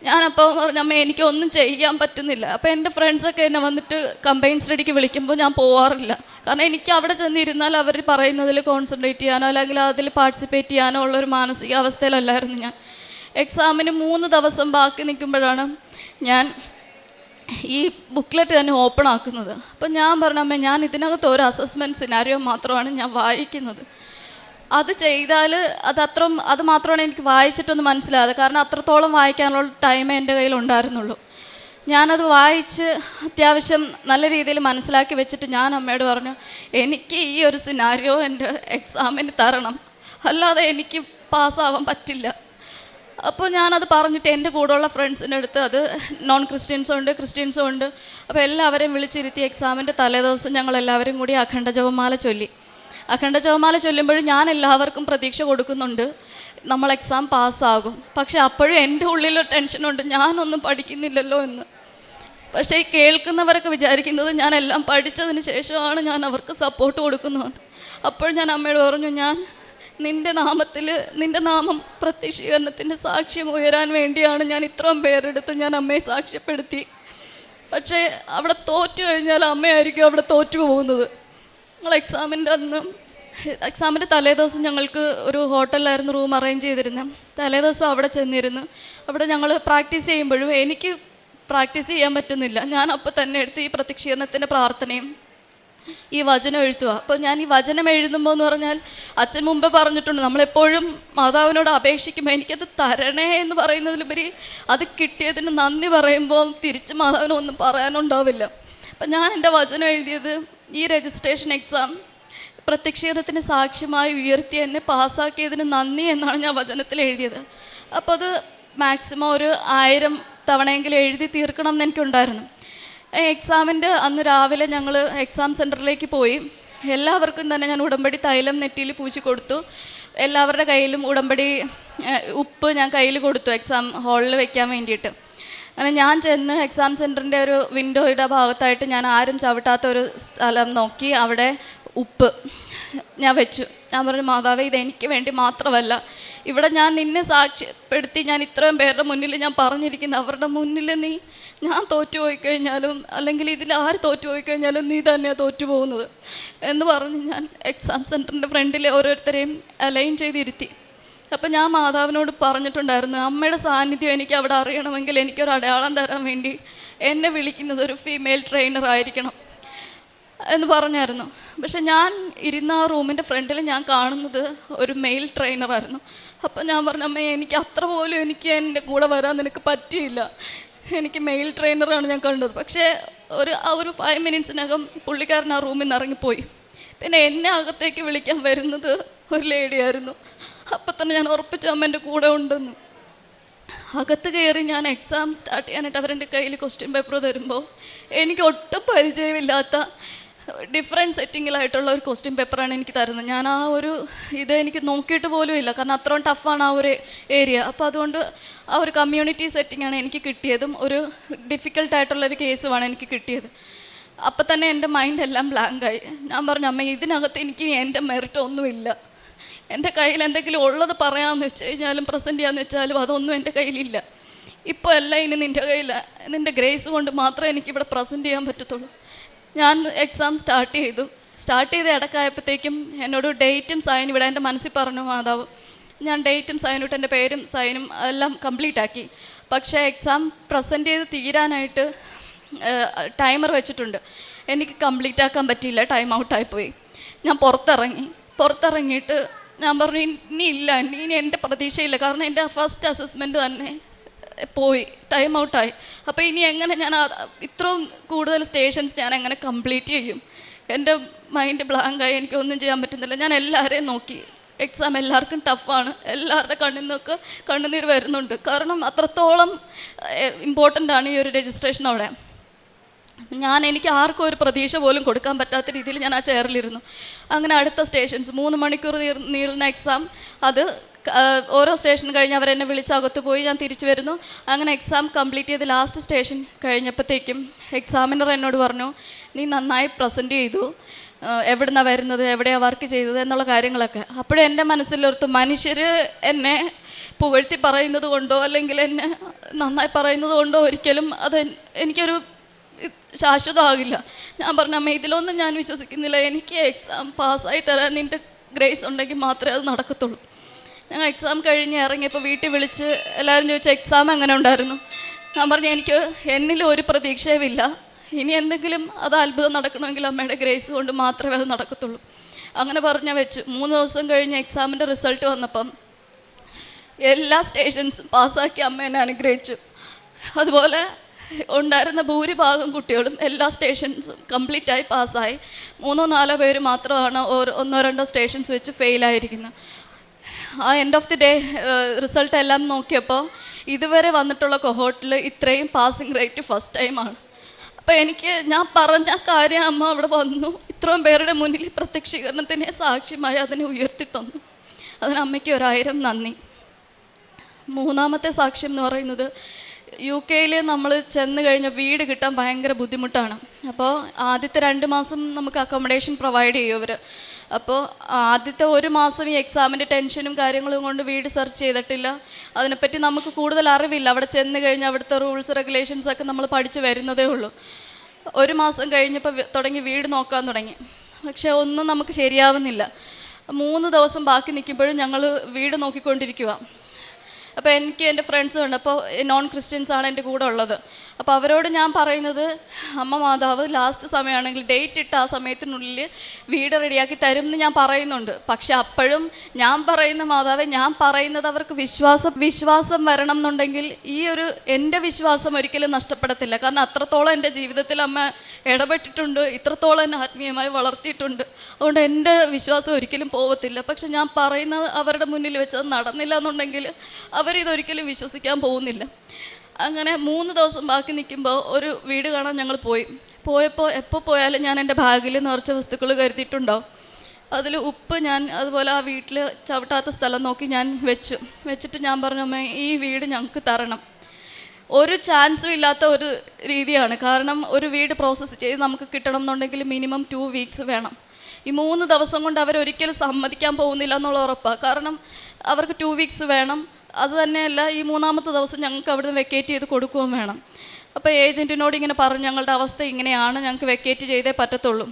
ഞാനപ്പോൾ പറഞ്ഞമ്മ എനിക്കൊന്നും ചെയ്യാൻ പറ്റുന്നില്ല. അപ്പോൾ എൻ്റെ ഫ്രണ്ട്സൊക്കെ എന്നെ വന്നിട്ട് കമ്പൈൻ സ്റ്റഡിക്ക് വിളിക്കുമ്പോൾ ഞാൻ പോവാറില്ല. കാരണം എനിക്ക് അവിടെ ചെന്നിരുന്നാൽ അവർ പറയുന്നതിൽ കോൺസെൻട്രേറ്റ് ചെയ്യാനോ അല്ലെങ്കിൽ അതിൽ പാർട്ടിസിപ്പേറ്റ് ചെയ്യാനോ ഉള്ളൊരു മാനസികാവസ്ഥയിലല്ലായിരുന്നു ഞാൻ. എക്സാമിന് 3 ദിവസം ബാക്കി നിൽക്കുമ്പോഴാണ് ഞാൻ ഈ ബുക്ക്ലെറ്റ് തന്നെ ഓപ്പൺ ആക്കുന്നത്. അപ്പം ഞാൻ പറഞ്ഞമ്മേ, ഞാൻ ഇതിനകത്ത് ഒരു അസസ്മെൻറ്റ് സിനാരിയോ മാത്രമാണ് ഞാൻ വായിക്കുന്നത്. അത് ചെയ്താൽ അത് മാത്രമാണ് എനിക്ക് വായിച്ചിട്ടൊന്ന് മനസ്സിലായത്. കാരണം അത്രത്തോളം വായിക്കാനുള്ള ടൈമേ എൻ്റെ കയ്യിലുണ്ടായിരുന്നുള്ളൂ. ഞാനത് വായിച്ച് അത്യാവശ്യം നല്ല രീതിയിൽ മനസ്സിലാക്കി വെച്ചിട്ട് ഞാൻ അമ്മയോട് പറഞ്ഞു, എനിക്ക് ഈ ഒരു സിനാരിയോ എൻ്റെ എക്സാമിന് തരണം, അല്ലാതെ എനിക്ക് പാസ്സാവാൻ പറ്റില്ല. അപ്പോൾ ഞാനത് പറഞ്ഞിട്ട് എൻ്റെ കൂടെയുള്ള ഫ്രണ്ട്സിൻ്റെ അടുത്ത്, അത് നോൺ ക്രിസ്ത്യൻസും ഉണ്ട് ക്രിസ്ത്യൻസും ഉണ്ട്, അപ്പോൾ എല്ലാവരെയും വിളിച്ചിരുത്തി എക്സാമിൻ്റെ തലേദിവസം ഞങ്ങളെല്ലാവരും കൂടി അഖണ്ഡ ജപമാല ചൊല്ലി. അഖണ്ഡ ജപമാല ചൊല്ലുമ്പോഴും ഞാൻ എല്ലാവർക്കും പ്രതീക്ഷ കൊടുക്കുന്നുണ്ട് നമ്മൾ എക്സാം പാസ്സാകും. പക്ഷെ അപ്പോഴും എൻ്റെ ഉള്ളിലൊരു ടെൻഷനുണ്ട്, ഞാനൊന്നും പഠിക്കുന്നില്ലല്ലോ എന്ന്. പക്ഷേ ഈ കേൾക്കുന്നവരൊക്കെ വിചാരിക്കുന്നത് ഞാൻ എല്ലാം പഠിച്ചതിന് ശേഷമാണ് ഞാൻ അവർക്ക് സപ്പോർട്ട് കൊടുക്കുന്നത്. അപ്പോൾ ഞാൻ അമ്മയോട് പറഞ്ഞു, ഞാൻ നിൻ്റെ നാമം പ്രത്യക്ഷീകരണത്തിൻ്റെ സാക്ഷ്യം ഉയരാൻ വേണ്ടിയാണ് ഞാൻ ഇത്രയും പേരെടുത്ത് ഞാൻ അമ്മയെ സാക്ഷ്യപ്പെടുത്തി. പക്ഷേ അവിടെ തോറ്റു കഴിഞ്ഞാൽ അമ്മയായിരിക്കും അവിടെ തോറ്റു പോകുന്നത്. ഞങ്ങൾ എക്സാമിൻ്റെ തലേദിവസം ഞങ്ങൾക്ക് ഒരു ഹോട്ടലിലായിരുന്നു റൂം അറേഞ്ച് ചെയ്തിരുന്നത്. തലേദിവസം അവിടെ ചെന്നിരുന്നു. അവിടെ ഞങ്ങൾ പ്രാക്ടീസ് ചെയ്യുമ്പോഴും എനിക്ക് പ്രാക്ടീസ് ചെയ്യാൻ പറ്റുന്നില്ല. ഞാൻ അപ്പോൾ തന്നെ എടുത്ത് ഈ പ്രത്യക്ഷീകരണത്തിൻ്റെ പ്രാർത്ഥനയും ഈ വചനം എഴുതുക. അപ്പോൾ ഞാൻ ഈ വചനം എഴുതുമ്പോൾ എന്ന് പറഞ്ഞാൽ, അച്ഛൻ മുമ്പ് പറഞ്ഞിട്ടുണ്ട്, നമ്മളെപ്പോഴും മാതാവിനോട് അപേക്ഷിക്കുമ്പോൾ എനിക്കത് തരണേ എന്ന് പറയുന്നതിലുപരി അത് കിട്ടിയതിന് നന്ദി പറയുമ്പോൾ തിരിച്ച് മാതാവിനൊന്നും പറയാനുണ്ടാവില്ല. അപ്പം ഞാൻ എൻ്റെ വചനം എഴുതിയത്, ഈ രജിസ്ട്രേഷൻ എക്സാം പ്രത്യക്ഷീകരണത്തിന് സാക്ഷ്യമായി ഉയർത്തി എന്നെ പാസ്സാക്കിയതിന് നന്ദി എന്നാണ് ഞാൻ വചനത്തിൽ എഴുതിയത്. അപ്പോൾ അത് മാക്സിമം ഒരു 1000 തവണയെങ്കിലും എഴുതി തീർക്കണം എന്ന് എനിക്കുണ്ടായിരുന്നു. എക്സാമിൻ്റെ അന്ന് രാവിലെ ഞങ്ങൾ എക്സാം സെൻറ്ററിലേക്ക് പോയി. എല്ലാവർക്കും തന്നെ ഞാൻ ഉടമ്പടി തൈലം നെറ്റിയിൽ പൂശി കൊടുത്തു. എല്ലാവരുടെ കയ്യിലും ഉടമ്പടി ഉപ്പ് ഞാൻ കയ്യിൽ കൊടുത്തു എക്സാം ഹാളിൽ വെക്കാൻ വേണ്ടിയിട്ട്. അങ്ങനെ ഞാൻ ചെന്ന് എക്സാം സെൻറ്ററിൻ്റെ ഒരു വിൻഡോയുടെ ഭാഗത്തായിട്ട് ഞാൻ ആരും ചവിട്ടാത്ത ഒരു സ്ഥലം നോക്കി അവിടെ ഉപ്പ് ഞാൻ വെച്ചു. ഞാൻ പറഞ്ഞു, മാതാവേ, ഇതെനിക്ക് വേണ്ടി മാത്രമല്ല, ഇവിടെ ഞാൻ നിന്നെ സാക്ഷ്യപ്പെടുത്തി ഞാൻ ഇത്രയും പേരുടെ മുന്നിൽ ഞാൻ പറഞ്ഞിരിക്കുന്നു, അവരുടെ മുന്നിൽ ഞാൻ തോറ്റുപോയി കഴിഞ്ഞാലും അല്ലെങ്കിൽ ഇതിൽ ആര് തോറ്റുപോയി കഴിഞ്ഞാലും നീ തന്നെയാണ് തോറ്റു പോകുന്നത് എന്ന് പറഞ്ഞ് ഞാൻ എക്സാം സെൻറ്ററിൻ്റെ ഫ്രണ്ടിൽ ഓരോരുത്തരെയും അലൈൻ ചെയ്തിരുത്തി. അപ്പം ഞാൻ മാതാവിനോട് പറഞ്ഞിട്ടുണ്ടായിരുന്നു, അമ്മയുടെ സാന്നിധ്യം എനിക്ക് അവിടെ അറിയണമെങ്കിൽ എനിക്കൊരു അടയാളം തരാൻ വേണ്ടി എന്നെ വിളിക്കുന്നത് ഒരു ഫീമെയിൽ ട്രെയിനർ ആയിരിക്കണം എന്ന് പറഞ്ഞായിരുന്നു. പക്ഷെ ഞാൻ ഇരുന്ന ആ റൂമിൻ്റെ ഫ്രണ്ടിൽ ഞാൻ കാണുന്നത് ഒരു മെയിൽ ട്രെയിനറായിരുന്നു. അപ്പം ഞാൻ പറഞ്ഞു, അമ്മേ, എനിക്ക് അത്ര പോലും എനിക്ക് എൻ്റെ കൂടെ വരാൻ നിനക്ക് പറ്റിയില്ല, എനിക്ക് മെയിൽ ട്രെയിനറാണ് ഞാൻ കണ്ടത്. പക്ഷേ ഒരു 5 മിനിറ്റ്സിനകം പുള്ളിക്കാരൻ ആ റൂമിൽ നിന്ന് ഇറങ്ങിപ്പോയി. പിന്നെ എന്നെ അകത്തേക്ക് വിളിക്കാൻ വരുന്നത് ഒരു ലേഡിയായിരുന്നു. അപ്പം തന്നെ ഞാൻ ഉറപ്പിച്ച അമ്മ എൻ്റെ കൂടെ ഉണ്ടെന്ന്. അകത്ത് കയറി ഞാൻ എക്സാം സ്റ്റാർട്ട് ചെയ്യാനായിട്ട് അവരെൻ്റെ കയ്യിൽ ക്വസ്റ്റ്യൻ പേപ്പർ തരുമ്പോൾ എനിക്ക് ഒട്ടും പരിചയമില്ലാത്ത ഡിഫറെൻറ്റ് സെറ്റിങ്ങിലായിട്ടുള്ള ഒരു ക്വസ്റ്റ്യൻ പേപ്പറാണ് എനിക്ക് തരുന്നത്. ഞാൻ ആ ഒരു എനിക്ക് നോക്കിയിട്ട് പോലും ഇല്ല, കാരണം അത്രയും ടഫാണ് ആ ഒരു ഏരിയ. അപ്പോൾ അതുകൊണ്ട് ആ ഒരു കമ്മ്യൂണിറ്റി സെറ്റിങ്ങാണ് എനിക്ക് കിട്ടിയതും ഒരു ഡിഫിക്കൽട്ടായിട്ടുള്ളൊരു കേസുമാണ് എനിക്ക് കിട്ടിയത്. അപ്പം തന്നെ എൻ്റെ മൈൻഡെല്ലാം ബ്ലാങ്കായി. ഞാൻ പറഞ്ഞു, അമ്മ, ഇതിനകത്ത് എനിക്ക് എൻ്റെ മെറിറ്റ് ഒന്നുമില്ല, എൻ്റെ കയ്യിൽ എന്തെങ്കിലും ഉള്ളത് പറയാമെന്ന് വെച്ച് കഴിഞ്ഞാലും പ്രസൻറ്റ് ചെയ്യാമെന്ന് വെച്ചാലും അതൊന്നും എൻ്റെ കയ്യിലില്ല. ഇപ്പോൾ എല്ലാം ഇനി നിൻ്റെ കയ്യിൽ, നിൻ്റെ ഗ്രേസ് കൊണ്ട് മാത്രമേ എനിക്കിവിടെ പ്രസൻറ്റ് ചെയ്യാൻ പറ്റത്തുള്ളൂ. ഞാൻ എക്സാം സ്റ്റാർട്ട് ചെയ്ത് ഇടക്കായപ്പോഴത്തേക്കും എന്നോട് ഡേറ്റും സൈനും ഇവിടെ എൻ്റെ മനസ്സിൽ പറഞ്ഞു മാതാവ്. ഞാൻ ഡേറ്റും സൈനും ഇട്ട് എൻ്റെ പേരും സൈനും എല്ലാം കംപ്ലീറ്റ് ആക്കി. പക്ഷേ എക്സാം പ്രസൻറ്റ് ചെയ്ത് തീരാനായിട്ട് ടൈമർ വെച്ചിട്ടുണ്ട്. എനിക്ക് കംപ്ലീറ്റ് ആക്കാൻ പറ്റിയില്ല, ടൈം ഔട്ടായിപ്പോയി. ഞാൻ പുറത്തിറങ്ങിയിട്ട് ഞാൻ പറഞ്ഞു ഇനി ഇല്ല, ഇനി എൻ്റെ പ്രതീക്ഷയില്ല. കാരണം എൻ്റെ ഫസ്റ്റ് അസസ്മെൻറ്റ് തന്നെ പോയി, ടൈം ഔട്ടായി. അപ്പോൾ ഇനി എങ്ങനെ ഞാൻ ഇത്രയും കൂടുതൽ സ്റ്റേഷൻസ് ഞാൻ എങ്ങനെ കംപ്ലീറ്റ് ചെയ്യും? എൻ്റെ മൈൻഡ് ബ്ലാങ്കായി, എനിക്കൊന്നും ചെയ്യാൻ പറ്റുന്നില്ല. ഞാൻ എല്ലാവരെയും നോക്കി, എക്സാം എല്ലാവർക്കും ടഫാണ്, എല്ലാവരുടെ കണ്ണിൽ നിന്നൊക്കെ കണ്ണുനീർ വരുന്നുണ്ട്. കാരണം അത്രത്തോളം ഇമ്പോർട്ടൻ്റ് ആണ് ഈ ഒരു രജിസ്ട്രേഷൻ അവിടെ. എനിക്ക് ആർക്കും ഒരു പ്രതീക്ഷ പോലും കൊടുക്കാൻ പറ്റാത്ത രീതിയിൽ ഞാൻ ആ ചെയറിലിരുന്നു. അങ്ങനെ അടുത്ത സ്റ്റേഷൻസ് 3 മണിക്കൂർ നീളുന്ന എക്സാം, അത് ഓരോ സ്റ്റേഷൻ കഴിഞ്ഞ് അവരെന്നെ വിളിച്ച് അകത്ത് പോയി, ഞാൻ തിരിച്ചു വരുന്നു. അങ്ങനെ എക്സാം കംപ്ലീറ്റ് ചെയ്ത് ലാസ്റ്റ് സ്റ്റേഷൻ കഴിഞ്ഞപ്പോഴത്തേക്കും എക്സാമിനർ എന്നോട് പറഞ്ഞു, നീ നന്നായി പ്രസൻറ്റ് ചെയ്തു, എവിടുന്നാണ് വരുന്നത്, എവിടെയാണ് വർക്ക് ചെയ്തത് എന്നുള്ള കാര്യങ്ങളൊക്കെ. അപ്പോഴും എൻ്റെ മനസ്സിലോർത്ത് മനുഷ്യർ എന്നെ പുകഴ്ത്തി പറയുന്നത് കൊണ്ടോ അല്ലെങ്കിൽ എന്നെ നന്നായി പറയുന്നത് കൊണ്ടോ ഒരിക്കലും അത് എനിക്കൊരു ശാശ്വതമാകില്ല. ഞാൻ പറഞ്ഞ അമ്മ, ഇതിലൊന്നും ഞാൻ വിശ്വസിക്കുന്നില്ല. എനിക്ക് എക്സാം പാസ്സായി തരാൻ നിൻ്റെ ഗ്രേസ് ഉണ്ടെങ്കിൽ മാത്രമേ അത് നടക്കത്തുള്ളൂ. ഞങ്ങൾ എക്സാം കഴിഞ്ഞ് ഇറങ്ങിയപ്പോൾ വീട്ടിൽ വിളിച്ച് എല്ലാവരും ചോദിച്ചു എക്സാം എങ്ങനെ ഉണ്ടായിരുന്നു. ഞാൻ പറഞ്ഞു എന്നിൽ ഒരു പ്രതീക്ഷയുമില്ല, ഇനി എന്തെങ്കിലും അത് അത്ഭുതം നടക്കണമെങ്കിൽ അമ്മയുടെ ഗ്രേസ് കൊണ്ട് മാത്രമേ അത് നടക്കത്തുള്ളൂ. അങ്ങനെ പറഞ്ഞാൽ വെച്ചു. 3 ദിവസം കഴിഞ്ഞ് എക്സാമിൻ്റെ റിസൾട്ട് വന്നപ്പം എല്ലാ സ്റ്റേഷൻസും പാസ്സാക്കി അമ്മ എന്നെ അനുഗ്രഹിച്ചു. അതുപോലെ ഉണ്ടായിരുന്ന ഭൂരിഭാഗം കുട്ടികളും എല്ലാ സ്റ്റേഷൻസും കംപ്ലീറ്റായി പാസ്സായി. 3-4 പേര് മാത്രമാണ് 1-2 സ്റ്റേഷൻസ് വെച്ച് ഫെയിലായിരിക്കുന്നത്. ആ end of the day result എല്ലാം നോക്കിയപ്പോൾ ഇതുവരെ വന്നിട്ടുള്ള കൊഹോട്ടിൽ ഇത്രയും പാസിംഗ് റേറ്റ് ഫസ്റ്റ് ടൈമാണ്. അപ്പോൾ ഞാൻ പറഞ്ഞ കാര്യം അമ്മ അവിടെ വന്നു, ഇത്രയും പേരുടെ മുന്നിൽ പ്രത്യക്ഷീകരണത്തിനെ സാക്ഷ്യമായി അതിനെ ഉയർത്തി തന്നു. അതിന് അമ്മയ്ക്ക് 1000 നന്ദി. മൂന്നാമത്തെ സാക്ഷ്യം എന്ന് പറയുന്നത്, UK നമ്മൾ ചെന്ന് കഴിഞ്ഞ വീട് കിട്ടാൻ ഭയങ്കര ബുദ്ധിമുട്ടാണ്. അപ്പോൾ ആദ്യത്തെ 2 മാസം നമുക്ക് അക്കോമഡേഷൻ പ്രൊവൈഡ് ചെയ്യും അവർ. അപ്പോൾ ആദ്യത്തെ 1 മാസം ഈ എക്സാമിൻ്റെ ടെൻഷനും കാര്യങ്ങളും കൊണ്ട് വീട് സെർച്ച് ചെയ്തിട്ടില്ല. അതിനെപ്പറ്റി നമുക്ക് കൂടുതൽ അറിവില്ല. അവിടെ ചെന്ന് കഴിഞ്ഞാൽ അവിടുത്തെ റൂൾസ് റെഗുലേഷൻസൊക്കെ നമ്മൾ പഠിച്ച് വരുന്നതേ ഉള്ളൂ. 1 മാസം കഴിഞ്ഞപ്പോൾ വീട് നോക്കാൻ തുടങ്ങി. പക്ഷേ ഒന്നും നമുക്ക് ശരിയാവുന്നില്ല. 3 ദിവസം ബാക്കി നിൽക്കുമ്പോഴും ഞങ്ങൾ വീട് നോക്കിക്കൊണ്ടിരിക്കുക. അപ്പോൾ എനിക്ക് എൻ്റെ ഫ്രണ്ട്സും ഉണ്ട്, അപ്പോൾ നോൺ ക്രിസ്ത്യൻസാണ് എൻ്റെ കൂടെ ഉള്ളത്. അപ്പോൾ അവരോട് ഞാൻ പറയുന്നത്, അമ്മ മാതാവ് ലാസ്റ്റ് സമയമാണെങ്കിൽ ഡേറ്റ് ഇട്ട് ആ സമയത്തിനുള്ളിൽ വീട് റെഡിയാക്കി തരും എന്ന് ഞാൻ പറയുന്നുണ്ട്. പക്ഷെ അപ്പോഴും ഞാൻ പറയുന്ന മാതാവേ, ഞാൻ പറയുന്നത് അവർക്ക് വിശ്വാസം വരണം എന്നുണ്ടെങ്കിൽ ഈ ഒരു എൻ്റെ വിശ്വാസം ഒരിക്കലും നഷ്ടപ്പെടത്തില്ല. കാരണം അത്രത്തോളം എൻ്റെ ജീവിതത്തിൽ അമ്മ ഇടപെട്ടിട്ടുണ്ട്, ഇത്രത്തോളം എന്നെ ആത്മീയമായി വളർത്തിയിട്ടുണ്ട്. അതുകൊണ്ട് എൻ്റെ വിശ്വാസം ഒരിക്കലും പോകത്തില്ല. പക്ഷെ ഞാൻ പറയുന്നത് അവരുടെ മുന്നിൽ വെച്ച് അത് നടന്നില്ല എന്നുണ്ടെങ്കിൽ അവരിതൊരിക്കലും വിശ്വസിക്കാൻ പോകുന്നില്ല. അങ്ങനെ 3 ദിവസം ബാക്കി നിൽക്കുമ്പോൾ ഒരു വീട് കാണാൻ ഞങ്ങൾ പോയപ്പോൾ എപ്പോൾ പോയാലും ഞാൻ എൻ്റെ ബാഗിൽ നിറച്ച വസ്തുക്കൾ കരുതിയിട്ടുണ്ടാവും. അതിൽ ഉപ്പ് ഞാൻ അതുപോലെ ആ വീട്ടിൽ ചവിട്ടാത്ത സ്ഥലം നോക്കി ഞാൻ വെച്ചിട്ട് ഞാൻ പറഞ്ഞു, അമ്മ ഈ വീട് ഞങ്ങൾക്ക് തരണം. ഒരു ചാൻസും ഇല്ലാത്ത ഒരു രീതിയാണ്. കാരണം ഒരു വീട് പ്രോസസ്സ് ചെയ്ത് നമുക്ക് കിട്ടണം എന്നുണ്ടെങ്കിൽ മിനിമം 2 വീക്സ് വേണം. ഈ 3 ദിവസം കൊണ്ട് അവരൊരിക്കലും സമ്മതിക്കാൻ പോകുന്നില്ല എന്നുള്ള ഉറപ്പാണ്. കാരണം അവർക്ക് 2 വീക്സ് വേണം. അത് തന്നെയല്ല, ഈ 3-ാമത്തെ ദിവസം ഞങ്ങൾക്ക് അവിടുന്ന് വെക്കേറ്റ് ചെയ്ത് കൊടുക്കുകയും വേണം. അപ്പോൾ ഏജൻറ്റിനോട് ഇങ്ങനെ പറഞ്ഞു, ഞങ്ങളുടെ അവസ്ഥ ഇങ്ങനെയാണ്, ഞങ്ങൾക്ക് വെക്കേറ്റ് ചെയ്തേ പറ്റത്തുള്ളൂ.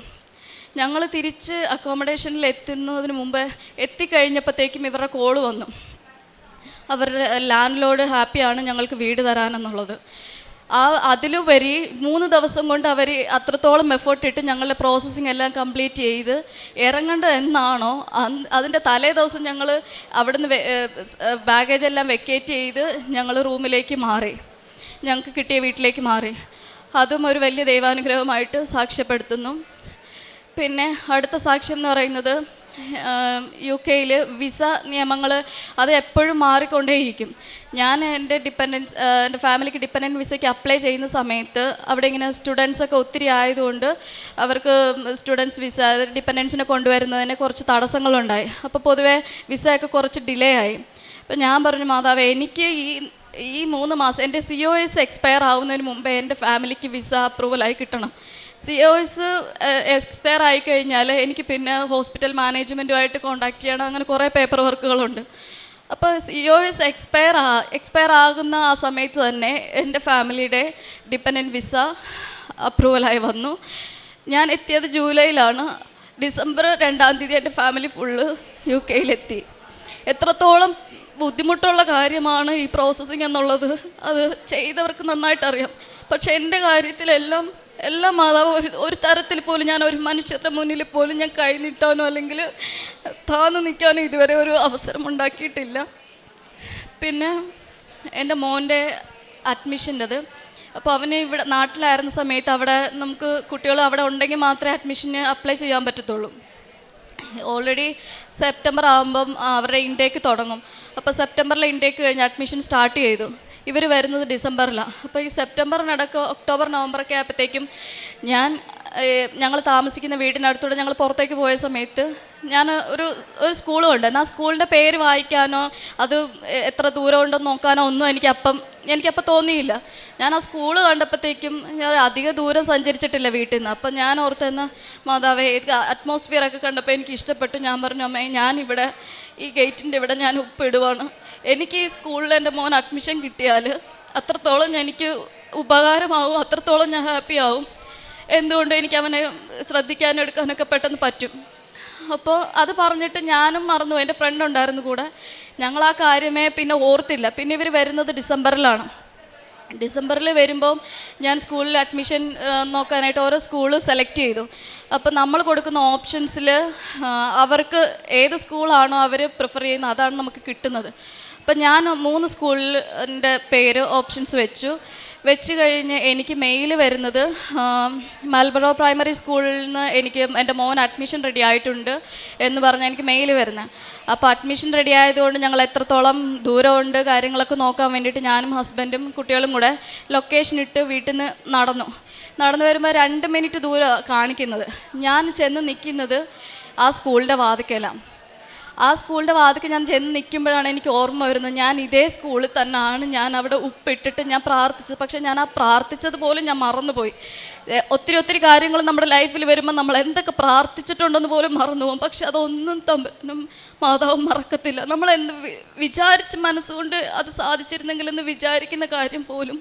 ഞങ്ങൾ തിരിച്ച് അക്കോമഡേഷനിൽ എത്തുന്നതിന് മുമ്പ് എത്തിക്കഴിഞ്ഞപ്പോഴത്തേക്കും ഇവരുടെ കോള് വന്നു. അവരുടെ ലാൻഡ് ലോഡ് ഹാപ്പിയാണ് ഞങ്ങൾക്ക് വീട് തരാനെന്നുള്ളത്. അതിലുപരി 3 ദിവസം കൊണ്ട് അവർ അത്രത്തോളം എഫേർട്ട് ഇട്ട് ഞങ്ങളുടെ പ്രോസസ്സിങ് എല്ലാം കംപ്ലീറ്റ് ചെയ്ത് ഇറങ്ങേണ്ടത് എന്നാണോ അതിൻ്റെ തലേ ദിവസം ഞങ്ങൾ അവിടുന്ന് ബാഗേജ് എല്ലാം വെക്കേറ്റ് ചെയ്ത് ഞങ്ങൾ റൂമിലേക്ക് മാറി, ഞങ്ങൾക്ക് കിട്ടിയ വീട്ടിലേക്ക് മാറി. അതും ഒരു വലിയ ദൈവാനുഗ്രഹമായിട്ട് സാക്ഷ്യപ്പെടുത്തുന്നു. പിന്നെ അടുത്ത സാക്ഷ്യം എന്ന് പറയുന്നത്, UK വിസ നിയമങ്ങൾ അത് എപ്പോഴും മാറിക്കൊണ്ടേയിരിക്കും. ഞാൻ എൻ്റെ ഫാമിലിക്ക് ഡിപ്പെൻഡൻറ്റ് വിസയ്ക്ക് അപ്ലൈ ചെയ്യുന്ന സമയത്ത് അവിടെ ഇങ്ങനെ സ്റ്റുഡൻസൊക്കെ ഒത്തിരി ആയതുകൊണ്ട് അവർക്ക് സ്റ്റുഡൻസ് വിസ ഡിപ്പെൻഡൻസിനെ കൊണ്ടുവരുന്നതിന് കുറച്ച് തടസ്സങ്ങളുണ്ടായി. അപ്പോൾ പൊതുവേ വിസയൊക്കെ കുറച്ച് ഡിലേ ആയി. അപ്പോൾ ഞാൻ പറഞ്ഞു, മാതാവേ എനിക്ക് ഈ 3 മാസം എൻ്റെ COS എക്സ്പയർ ആവുന്നതിന് മുമ്പേ എൻ്റെ ഫാമിലിക്ക് വിസ അപ്രൂവലായി കിട്ടണം. COS എക്സ്പയർ ആയിക്കഴിഞ്ഞാൽ എനിക്ക് പിന്നെ ഹോസ്പിറ്റൽ മാനേജ്മെൻറ്റുമായിട്ട് കോൺടാക്റ്റ് ചെയ്യണം, അങ്ങനെ കുറേ പേപ്പർ വർക്കുകളുണ്ട്. അപ്പോൾ COS എക്സ്പയർ ആകുന്ന ആ സമയത്ത് തന്നെ എൻ്റെ ഫാമിലിയുടെ ഡിപ്പെൻഡൻറ്റ് വിസ അപ്രൂവലായി വന്നു. ഞാൻ എത്തിയത് ജൂലൈയിലാണ്. ഡിസംബർ 2-ാം തീയതി എൻ്റെ ഫാമിലി ഫുള്ള് UK എത്രത്തോളം ബുദ്ധിമുട്ടുള്ള കാര്യമാണ് ഈ പ്രോസസ്സിങ് എന്നുള്ളത്. അത് ചെയ്തവർക്ക് നന്നായിട്ടറിയാം. പക്ഷെ എൻ്റെ കാര്യത്തിലെല്ലാം എല്ലാ മാതാവ് ഒരു തരത്തിൽ പോലും ഞാൻ ഒരു മനുഷ്യരുടെ മുന്നിൽ പോലും ഞാൻ കൈ നീട്ടാനോ അല്ലെങ്കിൽ താന്ന് നിൽക്കാനോ ഇതുവരെ ഒരു അവസരം ഉണ്ടാക്കിയിട്ടില്ല. പിന്നെ എൻ്റെ മോൻ്റെ അഡ്മിഷൻ്റെത്, അപ്പോൾ അവന് ഇവിടെ നാട്ടിലായിരുന്ന സമയത്ത് അവിടെ നമുക്ക് കുട്ടികൾ അവിടെ ഉണ്ടെങ്കിൽ മാത്രമേ അഡ്മിഷന് അപ്ലൈ ചെയ്യാൻ പറ്റത്തുള്ളൂ. ഓൾറെഡി സെപ്റ്റംബർ ആകുമ്പം അവരുടെ ഇൻടേക്ക് തുടങ്ങും. അപ്പോൾ സെപ്റ്റംബറിൽ ഇൻടേക്ക് കഴിഞ്ഞ് അഡ്മിഷൻ സ്റ്റാർട്ട് ചെയ്തു. ഇവർ വരുന്നത് ഡിസംബറിലാണ്. അപ്പോൾ ഈ സെപ്റ്റംബറിനടക്കം ഒക്ടോബർ നവംബറൊക്കെ ആയപ്പോഴത്തേക്കും ഞങ്ങൾ താമസിക്കുന്ന വീടിനടുത്തൂടെ ഞങ്ങൾ പുറത്തേക്ക് പോയ സമയത്ത് ഞാൻ ഒരു സ്കൂളുണ്ട്. എന്നാൽ സ്കൂളിൻ്റെ പേര് വായിക്കാനോ അത് എത്ര ദൂരം ഉണ്ടെന്ന് നോക്കാനോ ഒന്നും എനിക്കപ്പം തോന്നിയില്ല. ഞാൻ ആ സ്കൂള് കണ്ടപ്പോഴത്തേക്കും ഞാൻ അധിക ദൂരം സഞ്ചരിച്ചിട്ടില്ല വീട്ടിൽ നിന്ന്. അപ്പം ഞാൻ ഓർത്തെന്ന് മാതാവേ അറ്റ്മോസ്ഫിയറൊക്കെ കണ്ടപ്പോൾ എനിക്ക് ഇഷ്ടപ്പെട്ടു. ഞാൻ പറഞ്ഞു, അമ്മേ ഞാനിവിടെ ഈ ഗേറ്റിൻ്റെ ഇവിടെ ഞാൻ ഉപ്പിടുവാണ്. എനിക്ക് ഈ സ്കൂളിൽ എൻ്റെ മോൻ അഡ്മിഷൻ കിട്ടിയാൽ അത്രത്തോളം എനിക്ക് ഉപകാരമാവും, അത്രത്തോളം ഞാൻ ഹാപ്പി ആവും. എന്തുകൊണ്ട് എനിക്ക് അവനെ ശ്രദ്ധിക്കാനും എടുക്കാനൊക്കെ പെട്ടെന്ന് പറ്റും. അപ്പോൾ അത് പറഞ്ഞിട്ട് ഞാനും മറന്നു. എൻ്റെ ഫ്രണ്ട് ഉണ്ടായിരുന്നു കൂടെ. ഞങ്ങൾ ആ കാര്യമേ പിന്നെ ഓർത്തില്ല. പിന്നെ ഇവർ വരുന്നത് ഡിസംബറിലാണ്. ഡിസംബറിൽ വരുമ്പം ഞാൻ സ്കൂളിൽ അഡ്മിഷൻ നോക്കാനായിട്ട് ഓരോ സ്കൂൾ സെലക്ട് ചെയ്തു. അപ്പം നമ്മൾ കൊടുക്കുന്ന ഓപ്ഷൻസിൽ അവർക്ക് ഏത് സ്കൂളാണോ അവർ പ്രിഫർ ചെയ്യുന്നത് അതാണ് നമുക്ക് കിട്ടുന്നത്. അപ്പം ഞാൻ 3 സ്കൂളിൻ്റെ പേര് ഓപ്ഷൻസ് വെച്ച് കഴിഞ്ഞ് എനിക്ക് മെയിൽ വരുന്നത് മാൽബറോ പ്രൈമറി സ്കൂളിൽ നിന്ന് എനിക്ക് എൻ്റെ മോൻ അഡ്മിഷൻ റെഡി ആയിട്ടുണ്ട് എന്ന് പറഞ്ഞാൽ എനിക്ക് മെയിൽ വരുന്നത്. അപ്പോൾ അഡ്മിഷൻ റെഡി ആയതുകൊണ്ട് ഞങ്ങൾ എത്രത്തോളം ദൂരമുണ്ട് കാര്യങ്ങളൊക്കെ നോക്കാൻ വേണ്ടിയിട്ട് ഞാനും ഹസ്ബൻഡും കുട്ടികളും കൂടെ ലൊക്കേഷൻ ഇട്ട് വീട്ടിൽ നിന്ന് നടന്നു വരുമ്പോൾ 2 മിനിറ്റ് ദൂരം കാണിക്കുന്നത്. ഞാൻ ചെന്ന് നിൽക്കുന്നത് ആ സ്കൂളിൻ്റെ വാതിക്കലാണ്. ആ സ്കൂളിൻ്റെ വാതിക്ക് ഞാൻ ചെന്ന് നിൽക്കുമ്പോഴാണ് എനിക്ക് ഓർമ്മ വരുന്നത്, ഞാൻ ഇതേ സ്കൂളിൽ തന്നെയാണ് ഞാൻ അവിടെ ഉപ്പിട്ടിട്ട് ഞാൻ പ്രാർത്ഥിച്ചത്. പക്ഷേ ഞാൻ ആ പ്രാർത്ഥിച്ചത് പോലും ഞാൻ മറന്നുപോയി. ഒത്തിരി കാര്യങ്ങൾ നമ്മുടെ ലൈഫിൽ വരുമ്പോൾ നമ്മൾ എന്തൊക്കെ പ്രാർത്ഥിച്ചിട്ടുണ്ടെന്ന് പോലും മറന്നുപോകും. പക്ഷെ അതൊന്നും തമ്മിലും മാതാവും മറക്കത്തില്ല. നമ്മൾ വിചാരിച്ച് മനസ്സുകൊണ്ട് അത് സാധിച്ചിരുന്നെങ്കിലെന്ന് വിചാരിക്കുന്ന കാര്യം പോലും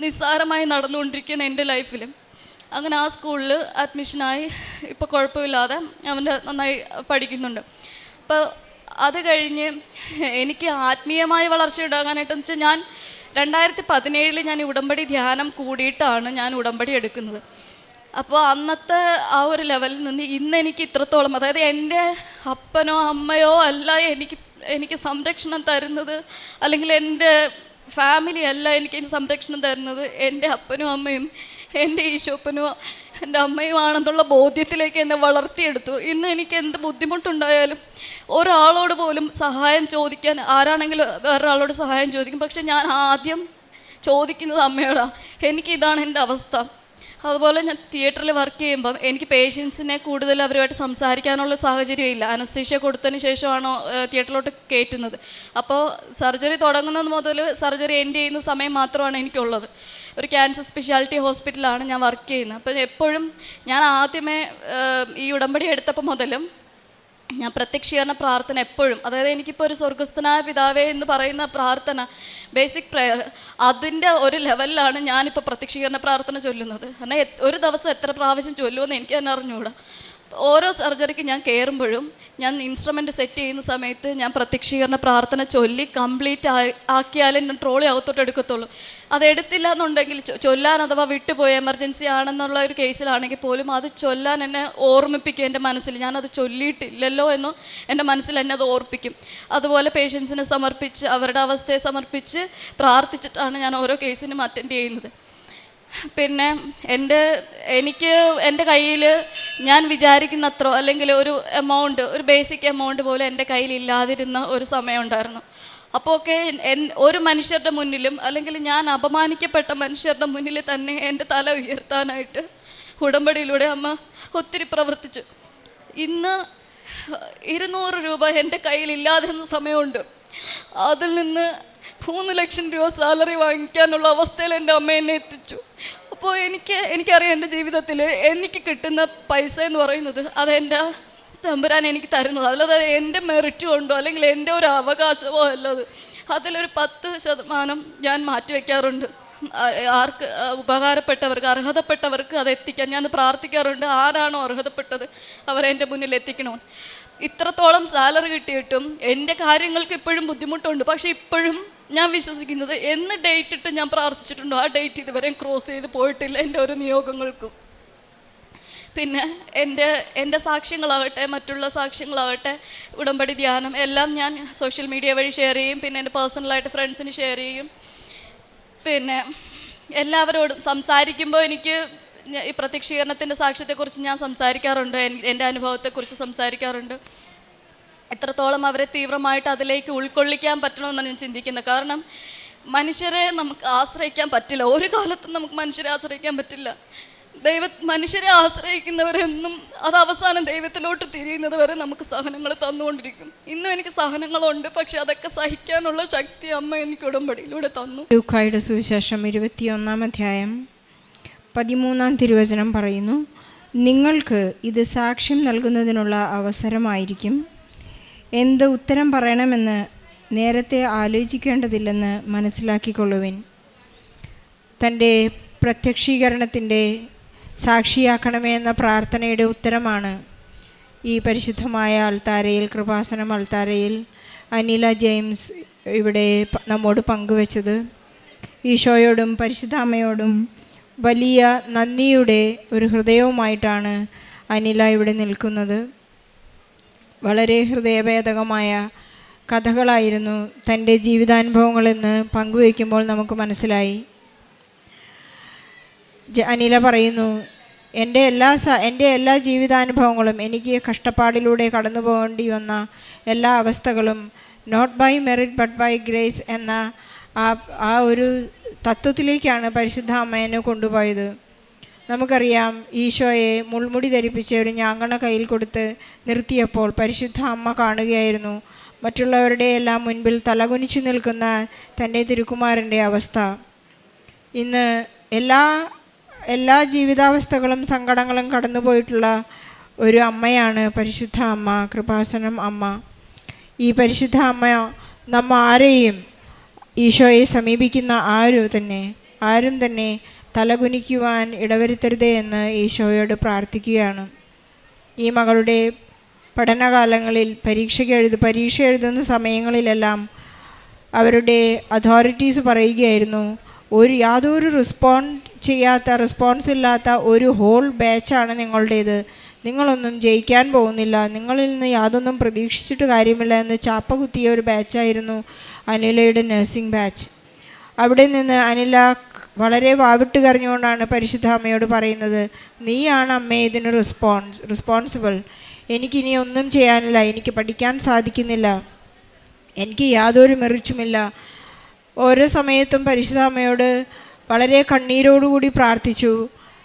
നിസ്സാരമായി നടന്നുകൊണ്ടിരിക്കുകയാണ് എൻ്റെ ലൈഫിൽ. അങ്ങനെ ആ സ്കൂളിൽ അഡ്മിഷനായി ഇപ്പോൾ കുഴപ്പമില്ലാതെ അവൻ്റെ നന്നായി പഠിക്കുന്നുണ്ട്. അപ്പോൾ അത് കഴിഞ്ഞ് എനിക്ക് ആത്മീയമായ വളർച്ച ഉണ്ടാകാനായിട്ടെന്ന് വെച്ചാൽ ഞാൻ 2017 ഞാൻ ഉടമ്പടി ധ്യാനം കൂടിയിട്ടാണ് ഞാൻ ഉടമ്പടി എടുക്കുന്നത്. അപ്പോൾ അന്നത്തെ ആ ഒരു ലെവലിൽ നിന്ന് ഇന്ന് എനിക്ക് ഇത്രത്തോളം, അതായത് എൻ്റെ അപ്പനോ അമ്മയോ അല്ല എനിക്ക് സംരക്ഷണം തരുന്നത്, അല്ലെങ്കിൽ എൻ്റെ ഫാമിലി അല്ല എനിക്ക് സംരക്ഷണം തരുന്നത്, എൻ്റെ അപ്പനും അമ്മയും എൻ്റെ ഈശോപ്പനും എൻ്റെ അമ്മയുമാണെന്നുള്ള ബോധ്യത്തിലേക്ക് എന്നെ വളർത്തിയെടുത്തു. ഇന്ന് എനിക്ക് എന്ത് ബുദ്ധിമുട്ടുണ്ടായാലും ഒരാളോട് പോലും സഹായം ചോദിക്കാൻ, ആരാണെങ്കിലും വേറൊരാളോട് സഹായം ചോദിക്കും, പക്ഷെ ഞാൻ ആദ്യം ചോദിക്കുന്നത് അമ്മയോടാണ്. എനിക്കിതാണ് എൻ്റെ അവസ്ഥ. അതുപോലെ ഞാൻ തിയേറ്ററിൽ വർക്ക് ചെയ്യുമ്പം എനിക്ക് പേഷ്യൻസിനെ കൂടുതൽ അവരുമായിട്ട് സംസാരിക്കാനുള്ള സാഹചര്യമില്ല. അനസ്തീഷ്യ കൊടുത്തതിന് ശേഷമാണോ തിയേറ്ററിലോട്ട് കയറ്റുന്നത്. അപ്പോൾ സർജറി തുടങ്ങുന്നത് മുതൽ സർജറി എൻഡ് ചെയ്യുന്ന സമയം മാത്രമാണ് എനിക്കുള്ളത്. ഒരു ക്യാൻസർ സ്പെഷ്യാലിറ്റി ഹോസ്പിറ്റലാണ് ഞാൻ വർക്ക് ചെയ്യുന്നത്. അപ്പോൾ എപ്പോഴും ഞാൻ ആദ്യമേ ഈ ഉടമ്പടി എടുത്തപ്പോൾ മുതലും ഞാൻ പ്രത്യക്ഷീകരണ പ്രാർത്ഥന എപ്പോഴും, അതായത് എനിക്കിപ്പോൾ ഒരു സ്വർഗസ്ഥനായ പിതാവേ എന്ന് പറയുന്ന പ്രാർത്ഥന, ബേസിക് പ്രെയർ, അതിൻ്റെ ഒരു ലെവലിലാണ് ഞാനിപ്പോൾ പ്രത്യക്ഷീകരണ പ്രാർത്ഥന ചൊല്ലുന്നത്. കാരണം ഒരു ദിവസം എത്ര പ്രാവശ്യം ചൊല്ലുമെന്ന് എനിക്ക് തന്നെ അറിഞ്ഞുകൂടാ. ഓരോ സർജറിക്ക് ഞാൻ കയറുമ്പോഴും ഞാൻ ഇൻസ്ട്രുമെൻറ്റ് സെറ്റ് ചെയ്യുന്ന സമയത്ത് ഞാൻ പ്രത്യക്ഷീകരണ പ്രാർത്ഥന ചൊല്ലി കംപ്ലീറ്റ് ആക്കിയാലേ ഞാൻ ട്രോളി അകത്തോട്ട് എടുക്കത്തുള്ളൂ. അതെടുത്തില്ല എന്നുണ്ടെങ്കിൽ ചൊല്ലാൻ അഥവാ വിട്ടുപോയ എമർജൻസി ആണെന്നുള്ള ഒരു കേസിലാണെങ്കിൽ പോലും അത് ചൊല്ലാൻ എന്നെ ഓർമ്മിപ്പിക്കും. എൻ്റെ മനസ്സിൽ ഞാനത് ചൊല്ലിയിട്ടില്ലല്ലോ എന്ന് എൻ്റെ മനസ്സിൽ എന്നെ അത് ഓർപ്പിക്കും. അതുപോലെ പേഷ്യൻസിനെ സമർപ്പിച്ച് അവരുടെ അവസ്ഥയെ സമർപ്പിച്ച് പ്രാർത്ഥിച്ചിട്ടാണ് ഞാൻ ഓരോ കേസിനും അറ്റൻഡ് ചെയ്യുന്നത്. പിന്നെ എനിക്ക് എൻ്റെ കയ്യിൽ ഞാൻ വിചാരിക്കുന്ന അത്ര, അല്ലെങ്കിൽ ഒരു ബേസിക് എമൗണ്ട് പോലും എൻ്റെ കയ്യിൽ ഇല്ലാതിരുന്ന ഒരു സമയം ഉണ്ടായിരുന്നു. അപ്പോൾ ഒക്കെ ഒരു മനുഷ്യരുടെ മുന്നിലും, അല്ലെങ്കിൽ ഞാൻ അപമാനിക്കപ്പെട്ട മനുഷ്യരുടെ മുന്നിൽ തന്നെ എൻ്റെ തല ഉയർത്താനായിട്ട് ഉടമ്പടിയിലൂടെ അമ്മ ഒത്തിരി പ്രവർത്തിച്ചു. ഇന്ന് 200 രൂപ എൻ്റെ കയ്യിൽ ഇല്ലാതിരുന്ന സമയമുണ്ട്. അതിൽ നിന്ന് 3 ലക്ഷം രൂപ സാലറി വാങ്ങിക്കാനുള്ള അവസ്ഥയിൽ എൻ്റെ അമ്മ എന്നെ എത്തിച്ചു. അപ്പോൾ എനിക്കറിയാം എൻ്റെ ജീവിതത്തിൽ എനിക്ക് കിട്ടുന്ന പൈസ എന്ന് പറയുന്നത് അതെൻ്റെ തമ്പുരാൻ എനിക്ക് തരുന്നത്, അല്ലാതെ എൻ്റെ മെറിറ്റ് കൊണ്ടോ അല്ലെങ്കിൽ എൻ്റെ ഒരു അവകാശമോ അല്ലത്. അതിലൊരു 10% ഞാൻ മാറ്റിവെക്കാറുണ്ട്. ആർക്ക് ഉപകാരപ്പെട്ടവർക്ക്, അർഹതപ്പെട്ടവർക്ക് അത് എത്തിക്കാൻ ഞാൻ പ്രാർത്ഥിക്കാറുണ്ട്. ആരാണോ അർഹതപ്പെട്ടത് അവരെ എൻ്റെ മുന്നിൽ എത്തിക്കണമെന്ന്. ഇത്രത്തോളം സാലറി കിട്ടിയിട്ടും എൻ്റെ കാര്യങ്ങൾക്ക് ഇപ്പോഴും ബുദ്ധിമുട്ടുണ്ട്. പക്ഷേ ഇപ്പോഴും ഞാൻ വിശ്വസിക്കുന്നത് എന്ന് ഡേറ്റ് ഇട്ട് ഞാൻ പ്രാർത്ഥിച്ചിട്ടുണ്ടോ ആ ഡേറ്റ് ഇതുവരെ ക്രോസ് ചെയ്ത് പോയിട്ടില്ല എൻ്റെ ഓരോ നിയോഗങ്ങൾക്കും. പിന്നെ എൻ്റെ സാക്ഷ്യങ്ങളാവട്ടെ, മറ്റുള്ള സാക്ഷ്യങ്ങളാവട്ടെ, ഉടമ്പടി ധ്യാനം എല്ലാം ഞാൻ സോഷ്യൽ മീഡിയ വഴി ഷെയർ ചെയ്യും. പിന്നെ എൻ്റെ പേഴ്സണലായിട്ട് ഫ്രണ്ട്സിന് ഷെയർ ചെയ്യും. പിന്നെ എല്ലാവരോടും സംസാരിക്കുമ്പോൾ എനിക്ക് ഈ പ്രത്യക്ഷീകരണത്തിൻ്റെ സാക്ഷ്യത്തെക്കുറിച്ച് ഞാൻ സംസാരിക്കാറുണ്ട്, എൻ്റെ അനുഭവത്തെക്കുറിച്ച് സംസാരിക്കാറുണ്ട്. എത്രത്തോളം അവരെ തീവ്രമായിട്ട് അതിലേക്ക് ഉൾക്കൊള്ളിക്കാൻ പറ്റണമെന്നാണ് ഞാൻ ചിന്തിക്കുന്നത്. കാരണം മനുഷ്യരെ നമുക്ക് ആശ്രയിക്കാൻ പറ്റില്ല, ഒരു കാലത്തും നമുക്ക് മനുഷ്യരെ ആശ്രയിക്കാൻ പറ്റില്ല. മനുഷ്യരെ ആശ്രയിക്കുന്നവരെന്നും അത് അവസാനം ദൈവത്തിലോട്ട് തിരിയുന്നത് വരെ നമുക്ക് സഹനങ്ങൾ തന്നുകൊണ്ടിരിക്കും. ഇന്നും എനിക്ക് സഹനങ്ങളുണ്ട്, പക്ഷെ അതൊക്കെ സഹിക്കാനുള്ള ശക്തി അമ്മ എനിക്ക് ഉടമ്പടിയിലൂടെ തന്നു. ലൂക്കായുടെ സുവിശേഷം 21-ാം അധ്യായം 13-ാം തിരുവചനം പറയുന്നു, നിങ്ങൾക്ക് ഇത് സാക്ഷ്യം നൽകുന്നതിനുള്ള അവസരമായിരിക്കും. എന്ത് ഉത്തരം പറയണമെന്ന് നേരത്തെ ആലോചിക്കേണ്ടതില്ലെന്ന് മനസ്സിലാക്കിക്കൊള്ളുവിൻ. തൻ്റെ പ്രത്യക്ഷീകരണത്തിൻ്റെ സാക്ഷിയാക്കണമേ എന്ന പ്രാർത്ഥനയുടെ ഉത്തരമാണ് ഈ പരിശുദ്ധമായ അൾത്താരയിൽ, കൃപാസനം അൾത്താരയിൽ അനില ജെയിംസ് ഇവിടെ നമ്മോട് പങ്കുവച്ചത്. ഈശോയോടും പരിശുദ്ധ അമ്മയോടും വലിയ നന്ദിയുടെ ഒരു ഹൃദയവുമായിട്ടാണ് അനില ഇവിടെ നിൽക്കുന്നത്. വളരെ ഹൃദയഭേദകമായ കഥകളായിരുന്നു തൻ്റെ ജീവിതാനുഭവങ്ങളെന്ന് പങ്കുവയ്ക്കുമ്പോൾ നമുക്ക് മനസ്സിലായി. അനില പറയുന്നു, എൻ്റെ എല്ലാ ജീവിതാനുഭവങ്ങളും, എനിക്ക് കഷ്ടപ്പാടിലൂടെ കടന്നു പോകേണ്ടി വന്ന എല്ലാ അവസ്ഥകളും not by merit but by grace എന്ന ആ ഒരു തത്വത്തിലേക്കാണ് പരിശുദ്ധ അമ്മേനെ കൊണ്ടുപോയത്. നമുക്കറിയാം, ഈശോയെ മുൾമുടി ധരിപ്പിച്ച് ഒരു ഞാങ്ങണ കയ്യിൽ കൊടുത്ത് നിർത്തിയപ്പോൾ പരിശുദ്ധ അമ്മ കാണുകയായിരുന്നു മറ്റുള്ളവരുടെ എല്ലാം മുൻപിൽ തലകുനിച്ചു നിൽക്കുന്ന തൻ്റെ തിരുക്കുമാരൻ്റെ അവസ്ഥ. ഇന്ന് എല്ലാ ജീവിതാവസ്ഥകളും സങ്കടങ്ങളും കടന്നുപോയിട്ടുള്ള ഒരു അമ്മയാണ് പരിശുദ്ധ അമ്മ, കൃപാസനം അമ്മ. ഈ പരിശുദ്ധ അമ്മ ആരെയും, ഈശോയെ സമീപിക്കുന്ന ആരും തന്നെ തലകുനിക്കുവാൻ ഇടവരുത്തരുതേ എന്ന് ഈശോയോട് പ്രാർത്ഥിക്കുകയാണ്. ഈ മകളുടെ പഠനകാലങ്ങളിൽ പരീക്ഷ എഴുതുന്ന സമയങ്ങളിലെല്ലാം അവരുടെ അതോറിറ്റീസ് പറയുകയായിരുന്നു, യാതൊരു റെസ്പോൺസ് ഇല്ലാത്ത ഒരു ഹോൾ ബാച്ചാണ് നിങ്ങളുടേത്, നിങ്ങളൊന്നും ജയിക്കാൻ പോകുന്നില്ല, നിങ്ങളിൽ നിന്ന് യാതൊന്നും പ്രതീക്ഷിച്ചിട്ട് കാര്യമില്ല എന്ന് ചാപ്പ കുത്തിയ ഒരു ബാച്ചായിരുന്നു അനിലയുടെ നഴ്സിംഗ് ബാച്ച്. അവിടെ നിന്ന് അനില വളരെ വാവിട്ട് കരഞ്ഞുകൊണ്ടാണ് പരിശുദ്ധ അമ്മയോട് പറയുന്നത്, നീയാണ് അമ്മേ ഇതിന് റെസ്പോൺസിബിൾ, എനിക്കിനി ഒന്നും ചെയ്യാനില്ല, എനിക്ക് പഠിക്കാൻ സാധിക്കുന്നില്ല, എനിക്ക് യാതൊരു മെറിറ്റുമില്ല. ഓരോ സമയത്തും പരിശുദ്ധ അമ്മയോട് വളരെ കണ്ണീരോടുകൂടി പ്രാർത്ഥിച്ചു.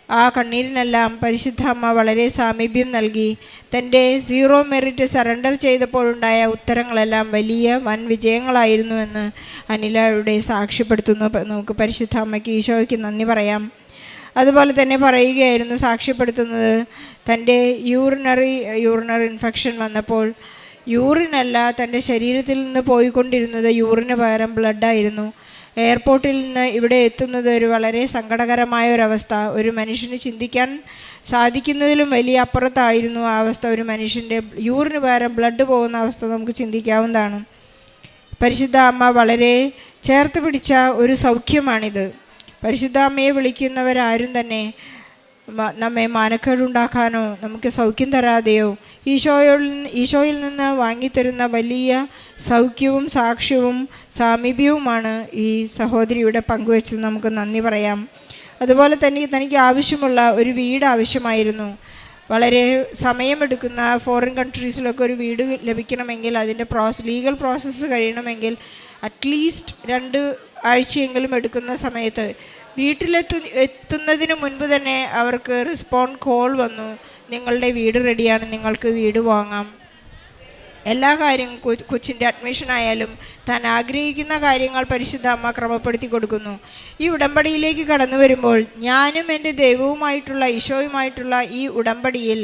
ആ കണ്ണീരിനെല്ലാം പരിശുദ്ധ അമ്മ വളരെ സാമീപ്യം നൽകി. തൻ്റെ 0 മെറിറ്റ് സറണ്ടർ ചെയ്തപ്പോഴുണ്ടായ ഉത്തരങ്ങളെല്ലാം വൻ വിജയങ്ങളായിരുന്നുവെന്ന് അനിലയുടെ സാക്ഷ്യപ്പെടുത്തുന്നു. നമുക്ക് പരിശുദ്ധ അമ്മയ്ക്ക്, ഈശോയ്ക്ക് നന്ദി പറയാം. അതുപോലെ തന്നെ പറയുകയായിരുന്നു, സാക്ഷ്യപ്പെടുത്തുന്നത്, തൻ്റെ യൂറിനറി ഇൻഫെക്ഷൻ വന്നപ്പോൾ യൂറിനല്ല തൻ്റെ ശരീരത്തിൽ നിന്ന് പോയിക്കൊണ്ടിരുന്നത്, യൂറിന് പകരം ബ്ലഡായിരുന്നു. എയർപോർട്ടിൽ നിന്ന് ഇവിടെ എത്തുന്നത് ഒരു വളരെ സങ്കടകരമായ ഒരവസ്ഥ. ഒരു മനുഷ്യന് ചിന്തിക്കാൻ സാധിക്കുന്നതിലും വലിയ അപ്പുറത്തായിരുന്നു ആ അവസ്ഥ. ഒരു മനുഷ്യൻ്റെ യൂറിന് പകരം ബ്ലഡ് പോകുന്ന അവസ്ഥ നമുക്ക് ചിന്തിക്കാവുന്നതാണ്. പരിശുദ്ധ അമ്മ വളരെ ചേർത്ത് പിടിച്ച ഒരു സൗഖ്യമാണിത്. പരിശുദ്ധ അമ്മയെ വിളിക്കുന്നവരാരും തന്നെ നമ്മെ മാനക്കേടുണ്ടാക്കാനോ നമുക്ക് സൗഖ്യം തരാതെയോ ഈശോയിൽ നിന്ന് വാങ്ങിത്തരുന്ന വലിയ സൗഖ്യവും സാക്ഷ്യവും സാമീപ്യവുമാണ് ഈ സഹോദരിയുടെ പങ്കുവെച്ചത്. നമുക്ക് നന്ദി പറയാം. അതുപോലെ തന്നെ തനിക്ക് ആവശ്യമുള്ള ഒരു വീട് ആവശ്യമായിരുന്നു. വളരെ സമയമെടുക്കുന്ന ഫോറിൻ കൺട്രീസിലൊക്കെ ഒരു വീട് ലഭിക്കണമെങ്കിൽ അതിൻ്റെ ലീഗൽ പ്രോസസ്സ് കഴിയണമെങ്കിൽ അറ്റ്ലീസ്റ്റ് 2 ആഴ്ചയെങ്കിലും എടുക്കുന്ന സമയത്ത് എത്തുന്നതിന് മുൻപ് തന്നെ അവർക്ക് കോൾ വന്നു, നിങ്ങളുടെ വീട് റെഡിയാണ്, നിങ്ങൾക്ക് വീട് വാങ്ങാം. എല്ലാ കാര്യങ്ങളും, കൊച്ചിൻ്റെ അഡ്മിഷൻ ആയാലും താൻ ആഗ്രഹിക്കുന്ന കാര്യങ്ങൾ പരിശുദ്ധ അമ്മ ക്രമപ്പെടുത്തി കൊടുക്കുന്നു. ഈ ഉടമ്പടിയിലേക്ക് കടന്നു വരുമ്പോൾ ഞാനും എൻ്റെ ദൈവവുമായിട്ടുള്ള, ഈശോയുമായിട്ടുള്ള ഈ ഉടമ്പടിയിൽ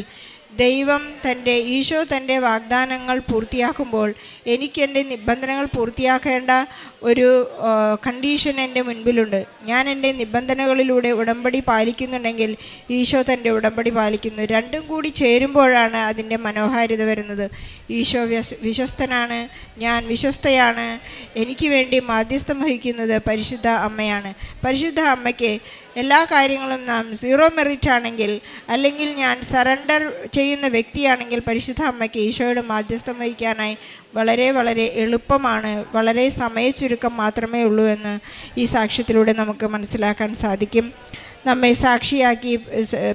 ഈശോ തൻ്റെ വാഗ്ദാനങ്ങൾ പൂർത്തിയാക്കുമ്പോൾ എനിക്ക് എൻ്റെ നിബന്ധനകൾ പൂർത്തിയാക്കേണ്ട ഒരു കണ്ടീഷൻ എൻ്റെ മുൻപിലുണ്ട്. ഞാൻ എൻ്റെ നിബന്ധനകളിലൂടെ ഉടമ്പടി പാലിക്കുന്നുണ്ടെങ്കിൽ ഈശോ തൻ്റെ ഉടമ്പടി പാലിക്കുന്നു. രണ്ടും കൂടി ചേരുമ്പോഴാണ് അതിൻ്റെ മനോഹാരിത വരുന്നത്. ഈശോ വിശ്വസ്തനാണ്, ഞാൻ വിശ്വസ്തയാണ്. എനിക്ക് വേണ്ടി മാധ്യസ്ഥം വഹിക്കുന്നത് പരിശുദ്ധ അമ്മയാണ്. പരിശുദ്ധ അമ്മയ്ക്ക് എല്ലാ കാര്യങ്ങളും നാം 0 മെറിറ്റ് ആണെങ്കിൽ, അല്ലെങ്കിൽ ഞാൻ സറണ്ടർ ചെയ്യുന്ന വ്യക്തിയാണെങ്കിൽ പരിശുദ്ധ അമ്മയ്ക്ക് ഈശോയുടെ മാധ്യസ്ഥം വഹിക്കാനായി വളരെ വളരെ എളുപ്പമാണ്. വളരെ സമയച്ചുരുക്കം മാത്രമേ ഉള്ളൂ എന്ന് ഈ സാക്ഷ്യത്തിലൂടെ നമുക്ക് മനസ്സിലാക്കാൻ സാധിക്കും. നമ്മെ സാക്ഷിയാക്കി,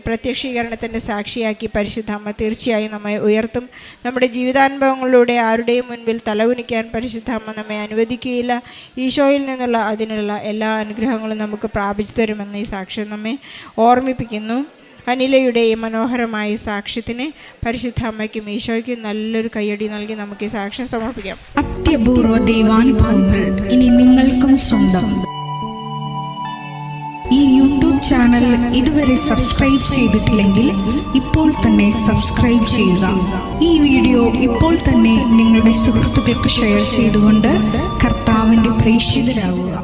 പ്രത്യക്ഷീകരണത്തിൻ്റെ സാക്ഷിയാക്കി പരിശുദ്ധ അമ്മ തീർച്ചയായും നമ്മെ ഉയർത്തും. നമ്മുടെ ജീവിതാനുഭവങ്ങളിലൂടെ ആരുടെയും മുൻപിൽ തലകുനിക്കാൻ പരിശുദ്ധ അമ്മ നമ്മെ അനുവദിക്കുകയില്ല. ഈശോയിൽ നിന്നുള്ള അതിനുള്ള എല്ലാ അനുഗ്രഹങ്ങളും നമുക്ക് പ്രാപിച്ചു തരുമെന്ന് ഈ സാക്ഷ്യം നമ്മെ ഓർമ്മിപ്പിക്കുന്നു. അനിലയുടെ ഈ മനോഹരമായ സാക്ഷ്യത്തിന് പരിശുദ്ധ അമ്മയ്ക്കും ഈശോയ്ക്കും നല്ലൊരു കയ്യടി നൽകി നമുക്ക് ഈ സാക്ഷ്യം സമർപ്പിക്കാം. അത്യപൂർവ ദൈവാനുഭവങ്ങൾ ഇനി നിങ്ങൾക്കും സ്വന്തം. ഈ യൂട്യൂബ് ചാനൽ ഇതുവരെ സബ്സ്ക്രൈബ് ചെയ്തിട്ടില്ലെങ്കിൽ ഇപ്പോൾ തന്നെ സബ്സ്ക്രൈബ് ചെയ്യുക. ഈ വീഡിയോ ഇപ്പോൾ തന്നെ നിങ്ങളുടെ സുഹൃത്തുക്കൾക്ക് ഷെയർ ചെയ്തുകൊണ്ട് കർത്താവിൻ്റെ പ്രേക്ഷിതരാകുക.